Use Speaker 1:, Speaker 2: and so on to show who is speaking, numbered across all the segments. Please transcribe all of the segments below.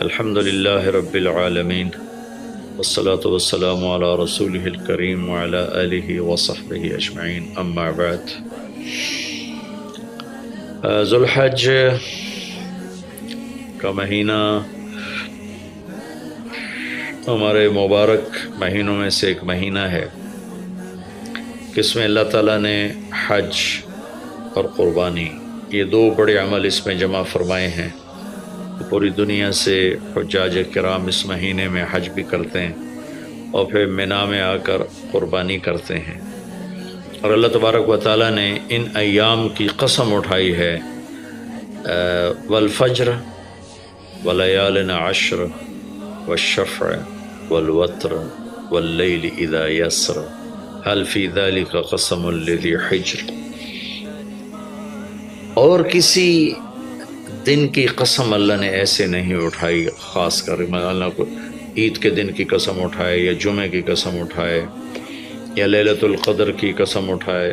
Speaker 1: الحمد لله رب العالمين والصلاة والسلام على رسوله الكريم وعلى آله وصحبه أجمعين أما بعد ذوالحج کا مہینہ ہمارے مبارک مہینوں میں سے ایک مہینہ ہے کہ اس میں اللہ تعالیٰ نے حج اور قربانی یہ دو بڑے عمل اس میں جمع فرمائے ہیں۔ پوری دنیا سے حجاج کرام اس مہینے میں حج بھی کرتے ہیں اور پھر مینا میں آ کر قربانی کرتے ہیں، اور اللہ تبارک و تعالیٰ نے ان ایام کی قسم اٹھائی ہے، والفجر ولیال عشر والشفع والوتر واللیل اذا یسر هل فی ذلک قسم لذی حجر۔ اور کسی دن کی قسم اللہ نے ایسے نہیں اٹھائی، خاص کر اللہ کو عید کے دن کی قسم اٹھائے یا جمعے کی قسم اٹھائے یا لیلۃ القدر کی قسم اٹھائے،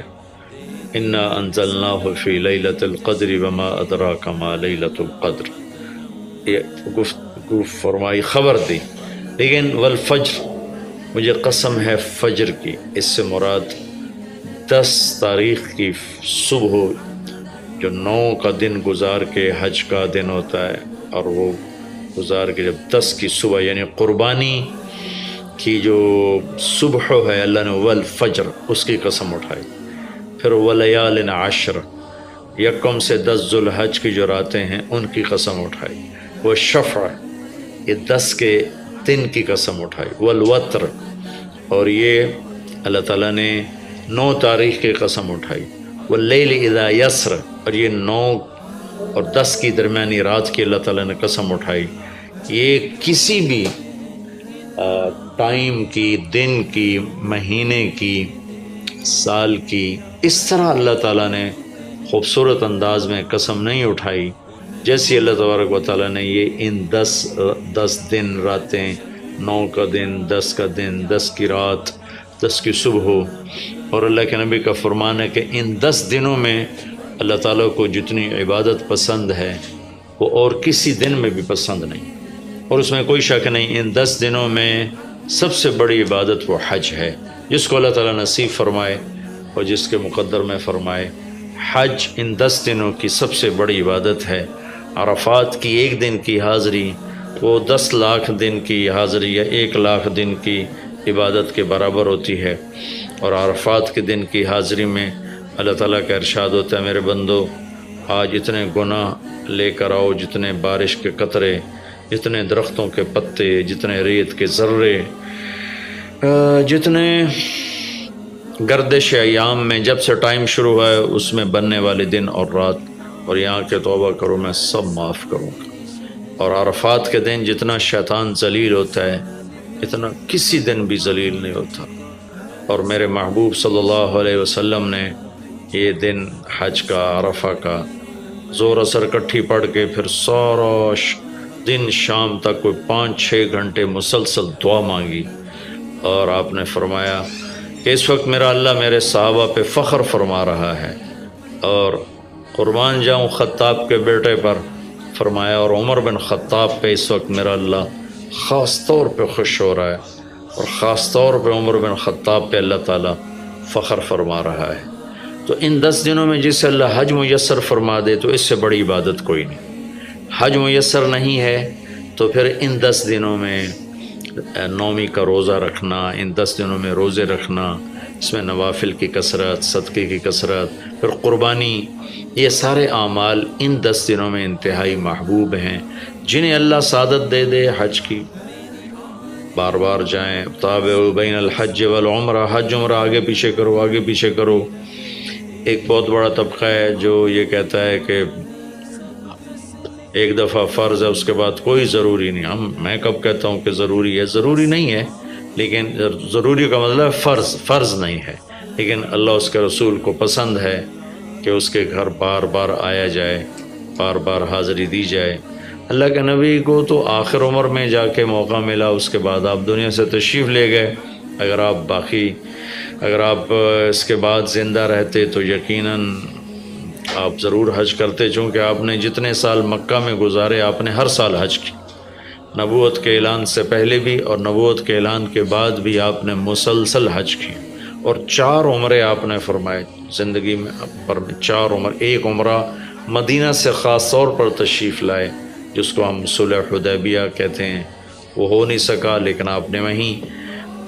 Speaker 1: انا انزلناہ فی لیلۃ القدر وما ادراک ما لیلۃ القدر، یہ گفتگو فرمائی، خبر دی۔ لیکن والفجر، مجھے قسم ہے فجر کی، اس سے مراد 10 تاریخ کی صبح جو 9 کا دن گزار کے حج کا دن ہوتا ہے، اور وہ گزار کے جب 10 کی صبح یعنی قربانی کی جو صبح ہے، اللہ نے والفجر اس کی قسم اٹھائی۔ پھر ولیال عشر، یکم سے 10 ذوالحج کی جو راتیں ہیں ان کی قسم اٹھائی۔ والشفع، یہ 10 کے دن کی قسم اٹھائی۔ والوتر، اور یہ اللہ تعالیٰ نے 9 تاریخ کی قسم اٹھائی۔ واللیل اذا یسر، اور یہ 9 اور 10 کی درمیانی رات کی اللہ تعالیٰ نے قسم اٹھائی۔ یہ کسی بھی ٹائم کی، دن کی، مہینے کی، سال کی، اس طرح اللہ تعالیٰ نے خوبصورت انداز میں قسم نہیں اٹھائی جیسی اللہ تبارک و تعالیٰ نے یہ ان 10 دن راتیں، 9 کا دن، 10 کا دن، 10 کی رات، 10 کی صبح، اور اللہ کے نبی کا فرمان ہے کہ ان 10 دنوں میں اللہ تعالیٰ کو جتنی عبادت پسند ہے وہ اور کسی دن میں بھی پسند نہیں، اور اس میں کوئی شک نہیں، ان 10 دنوں میں سب سے بڑی عبادت وہ حج ہے، جس کو اللہ تعالیٰ نصیب فرمائے اور جس کے مقدر میں فرمائے۔ حج ان 10 دنوں کی سب سے بڑی عبادت ہے۔ عرفات کی 1 دن کی حاضری وہ 10 لاکھ دن کی حاضری یا 1 لاکھ دن کی عبادت کے برابر ہوتی ہے، اور عرفات کے دن کی حاضری میں اللہ تعالیٰ کا ارشاد ہوتا ہے، میرے بندو آج اتنے گناہ لے کر آؤ، جتنے بارش کے قطرے، جتنے درختوں کے پتے، جتنے ریت کے ذرے، جتنے گردش ایام میں جب سے ٹائم شروع ہوا ہے اس میں بننے والے دن اور رات، اور یہاں کے توبہ کرو میں سب معاف کروں گا۔ اور عرفات کے دن جتنا شیطان ذلیل ہوتا ہے اتنا کسی دن بھی ذلیل نہیں ہوتا، اور میرے محبوب صلی اللہ علیہ وسلم نے یہ دن حج کا، عرفہ کا، زور اثر کٹھی پڑھ کے پھر سارا دن شام تک کوئی 5-6 گھنٹے مسلسل دعا مانگی، اور آپ نے فرمایا کہ اس وقت میرا اللہ میرے صحابہ پہ فخر فرما رہا ہے، اور قربان جاؤں خطاب کے بیٹے پر، فرمایا، اور عمر بن خطاب پہ اس وقت میرا اللہ خاص طور پہ خوش ہو رہا ہے، اور خاص طور پہ عمر بن خطاب پہ اللہ تعالیٰ فخر فرما رہا ہے۔ تو ان 10 دنوں میں جسے اللہ حج میسر فرما دے تو اس سے بڑی عبادت کوئی نہیں۔ حج میسر نہیں ہے تو پھر ان 10 دنوں میں نومی کا روزہ رکھنا، ان 10 دنوں میں روزے رکھنا، اس میں نوافل کی کثرت، صدقے کی کثرت، پھر قربانی، یہ سارے اعمال ان 10 دنوں میں انتہائی محبوب ہیں۔ جنہیں اللہ سعادت دے دے حج کی، بار بار جائیں، تابعوا بین الحج والعمرہ، حج عمرہ آگے پیچھے کرو، آگے پیچھے کرو۔ ایک بہت بڑا طبقہ ہے جو یہ کہتا ہے کہ ایک دفعہ فرض ہے اس کے بعد کوئی ضروری نہیں۔ میں کب کہتا ہوں کہ ضروری ہے؟ ضروری نہیں ہے، لیکن ضروری کا مطلب فرض نہیں ہے، لیکن اللہ اس کے رسول کو پسند ہے کہ اس کے گھر بار بار آیا جائے، بار بار حاضری دی جائے۔ اللہ کے نبی کو تو آخر عمر میں جا کے موقع ملا، اس کے بعد آپ دنیا سے تشریف لے گئے۔ اگر آپ اس کے بعد زندہ رہتے تو یقیناً آپ ضرور حج کرتے، چونکہ آپ نے جتنے سال مکہ میں گزارے آپ نے ہر سال حج کی، نبوت کے اعلان سے پہلے بھی اور نبوت کے اعلان کے بعد بھی آپ نے مسلسل حج کیے، اور 4 عمرے آپ نے فرمائے زندگی میں پر 4 عمر۔ ایک عمرہ مدینہ سے خاص طور پر تشریف لائے، جس کو ہم صلح حدیبیہ کہتے ہیں، وہ ہو نہیں سکا، لیکن آپ نے وہیں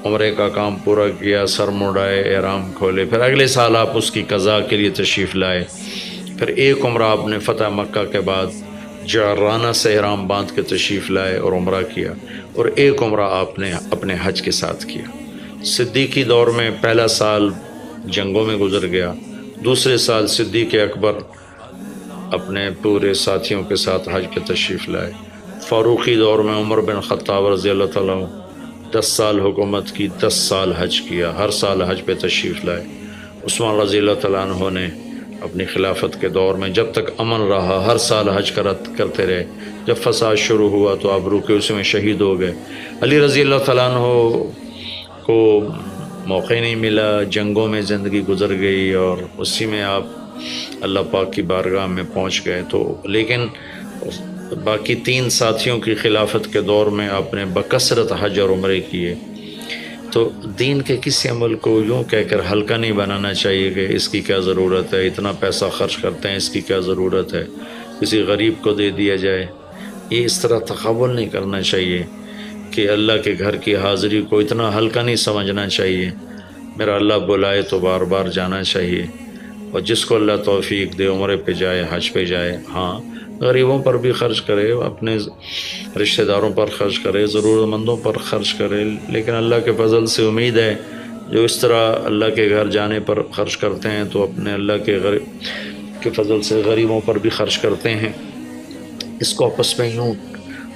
Speaker 1: عمرے کا کام پورا کیا، سر مڑائے، احرام کھولے، پھر اگلے سال آپ اس کی قضاء کے لیے تشریف لائے۔ پھر ایک عمرہ آپ نے فتح مکہ کے بعد جعرانہ سے احرام باندھ کے تشریف لائے اور عمرہ کیا، اور ایک عمرہ آپ نے اپنے حج کے ساتھ کیا۔ صدیقی دور میں پہلا سال جنگوں میں گزر گیا، دوسرے سال صدیق اکبر اپنے پورے ساتھیوں کے ساتھ حج پہ تشریف لائے۔ فاروقی دور میں عمر بن خطاب رضی اللہ تعالیٰ 10 سال حکومت کی، 10 سال حج کیا، ہر سال حج پہ تشریف لائے۔ عثمان رضی اللہ تعالیٰ عنہ نے اپنی خلافت کے دور میں جب تک امن رہا ہر سال حج کرتے رہے، جب فساد شروع ہوا تو آپ رکے، اس میں شہید ہو گئے۔ علی رضی اللہ تعالیٰ عنہ کو موقع نہیں ملا، جنگوں میں زندگی گزر گئی، اور اسی میں آپ اللہ پاک کی بارگاہ میں پہنچ گئے۔ تو لیکن باقی 3 ساتھیوں کی خلافت کے دور میں آپ نے بکثرت حج اور عمرے کیے۔ تو دین کے کسی عمل کو یوں کہہ کر ہلکا نہیں بنانا چاہیے کہ اس کی کیا ضرورت ہے، اتنا پیسہ خرچ کرتے ہیں، اس کی کیا ضرورت ہے، کسی غریب کو دے دیا جائے۔ یہ اس طرح تقابل نہیں کرنا چاہیے کہ اللہ کے گھر کی حاضری کو اتنا ہلکا نہیں سمجھنا چاہیے۔ میرا اللہ بلائے تو بار بار جانا چاہیے، اور جس کو اللہ توفیق دے عمرے پہ جائے، حج پہ جائے۔ ہاں، غریبوں پر بھی خرچ کرے، اپنے رشتہ داروں پر خرچ کرے، ضرورت مندوں پر خرچ کرے، لیکن اللہ کے فضل سے امید ہے جو اس طرح اللہ کے گھر جانے پر خرچ کرتے ہیں تو اپنے اللہ کے فضل سے غریبوں پر بھی خرچ کرتے ہیں۔ اس کو آپس میں یوں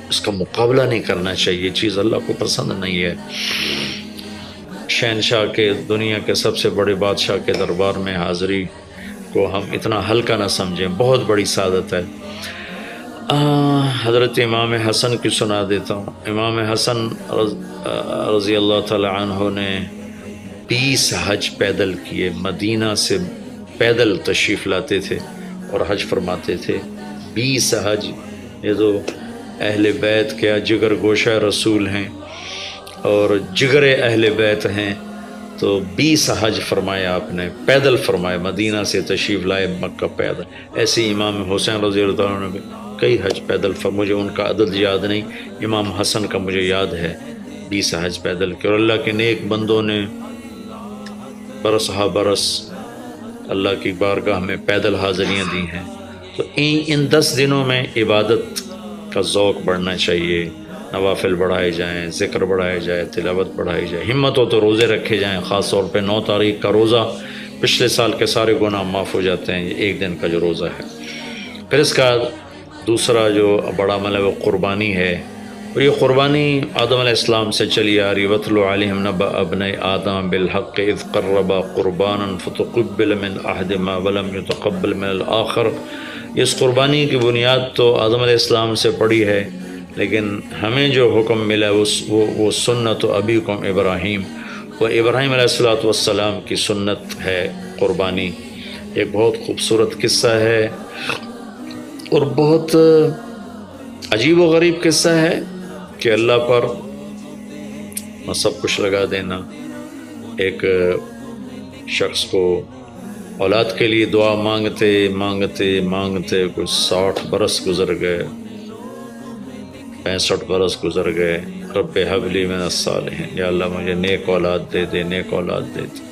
Speaker 1: اس کا مقابلہ نہیں کرنا چاہیے، چیز اللہ کو پسند نہیں ہے۔ شہنشاہ کے، دنیا کے سب سے بڑے بادشاہ کے دربار میں حاضری کو ہم اتنا ہلکا نہ سمجھیں، بہت بڑی سعادت ہے۔ حضرت امام حسن کی سنا دیتا ہوں۔ امام حسن رضی اللہ تعالی عنہ نے 20 حج پیدل کیے، مدینہ سے پیدل تشریف لاتے تھے اور حج فرماتے تھے۔ 20 حج، یہ تو اہل بیت کیا جگر گوشہ رسول ہیں اور جگر اہل بیت ہیں، تو 20 حج فرمایا آپ نے، پیدل فرمایا، مدینہ سے تشریف لائے مکہ پیدل۔ ایسے امام حسین رضی اللہ عنہ نے کئی حج پیدل مجھے ان کا عدد یاد نہیں، امام حسن کا مجھے یاد ہے 20 حج پیدل کے، اور اللہ کے نیک بندوں نے برس ہا برس اللہ کی بارگاہ میں پیدل حاضریاں دی ہیں۔ تو ان 10 دنوں میں عبادت کا ذوق بڑھنا چاہیے، نوافل بڑھائے جائیں، ذکر بڑھائے جائے، تلاوت بڑھائی جائے، ہمت ہو تو روزے رکھے جائیں، خاص طور پہ 9 تاریخ کا روزہ، پچھلے سال کے سارے گناہ معاف ہو جاتے ہیں، یہ ایک دن کا جو روزہ ہے۔ پھر اس کا دوسرا جو بڑا عمل ہے وہ قربانی ہے، اور یہ قربانی آدم علیہ السلام سے چلی آ رہی۔ وَاتْلُ عَلَيْهِمْ نَبَأَ ابْنَيْ آدَمَ بِالْحَقِّ إِذْ قَرَّبَا قُرْبَانًا فَتُقُبِّلَ مِنْ أَحَدِهِمَا وَلَمْ يُتَقَبَّلْ مِنَ الْآخَرِ۔ اس قربانی کی بنیاد تو آدم علیہ السلام سے پڑی ہے، لیکن ہمیں جو حکم ملا وہ سنت ابیکم ابراہیم، وہ ابراہیم علیہ السلام کی سنت ہے قربانی۔ ایک بہت خوبصورت قصہ ہے اور بہت عجیب و غریب قصہ ہے کہ اللہ پر سب کچھ لگا دینا۔ ایک شخص کو اولاد کے لیے دعا مانگتے مانگتے مانگتے کچھ 60 برس گزر گئے، 65 برس گزر گئے۔ رب ہب لی من الصالحین، یا اللہ مجھے نیک اولاد دے دے، نیک اولاد دے دے۔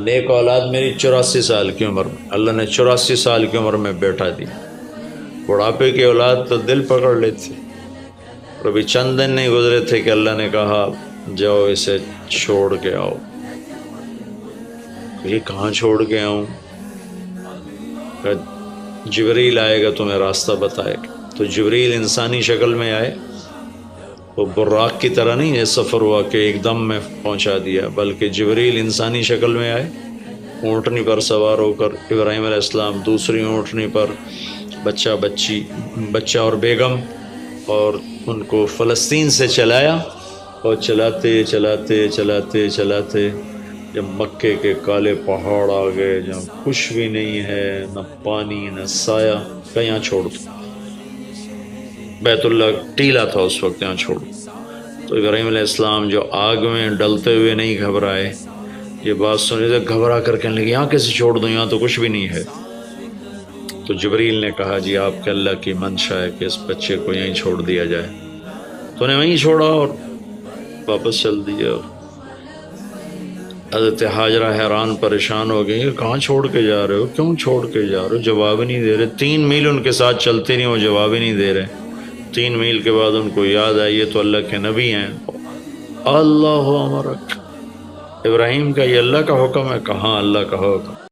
Speaker 1: نیک اولاد میری 84 سال کی عمر میں، اللہ نے 84 سال کی عمر میں بیٹا دیا۔ بڑھاپے کی اولاد تو دل پکڑ لیتی، اور ابھی چند دن نہیں گزرے تھے کہ اللہ نے کہا جاؤ اسے چھوڑ کے آؤ۔ یہ کہاں چھوڑ کے آؤں؟ جبریل آئے گا تمہیں راستہ بتائے گا۔ تو جبریل انسانی شکل میں آئے، وہ براق کی طرح نہیں ہے سفر ہوا کہ ایک دم میں پہنچا دیا، بلکہ جبریل انسانی شکل میں آئے، اونٹنی پر سوار ہو کر، ابراہیم علیہ السلام دوسری اونٹنی پر، بچہ اور بیگم، اور ان کو فلسطین سے چلایا، اور چلاتے چلاتے چلاتے چلاتے جب مکے کے کالے پہاڑ آ گئے جہاں کچھ بھی نہیں ہے، نہ پانی نہ سایہ، کہ یہاں چھوڑ دو۔ 84 سال کی عمر میں اللہ نے کہا جاؤ اسے چھوڑ کے آؤ۔ یہ کہاں چھوڑ کے آؤں؟ جبریل آئے گا تمہیں راستہ بتائے گا۔ تو جبریل انسانی شکل میں آئے، اونٹنی پر سوار ہو کر، ابراہیم علیہ السلام دوسری اونٹنی پر، بچہ اور بیگم، اور ان کو فلسطین سے چلایا، اور چلاتے چلاتے چلاتے چلاتے جب مکے کے کالے پہاڑ آ گئے جہاں کچھ بھی نہیں ہے، نہ پانی نہ سایہ، کہ یہاں چھوڑ دو۔ بیت اللہ ٹیلا تھا اس وقت، یہاں چھوڑو۔ تو ابراہیم علیہ السلام جو آگ میں ڈلتے ہوئے نہیں گھبرائے، یہ بات سنی تو گھبرا کر کہنے لگے یہاں کیسے چھوڑ دوں، یہاں تو کچھ بھی نہیں ہے۔ تو جبریل نے کہا جی آپ کے اللہ کی منشا ہے کہ اس بچے کو یہیں چھوڑ دیا جائے، تو نے وہیں چھوڑا اور واپس چل دیا۔ حضرت ہاجرہ حیران پریشان ہو گئی، کہاں چھوڑ کے جا رہے ہو، کیوں چھوڑ کے جا رہے ہو، جواب ہی نہیں دے رہے۔ 3 میل ان کے ساتھ چلتے نہیں، وہ جواب ہی نہیں دے رہے۔ 3 میل کے بعد ان کو یاد آئی یہ تو اللہ کے نبی ہیں۔ اللہ امرک، ابراہیم کا یہ اللہ کا حکم ہے؟ کہاں اللہ کا حکم۔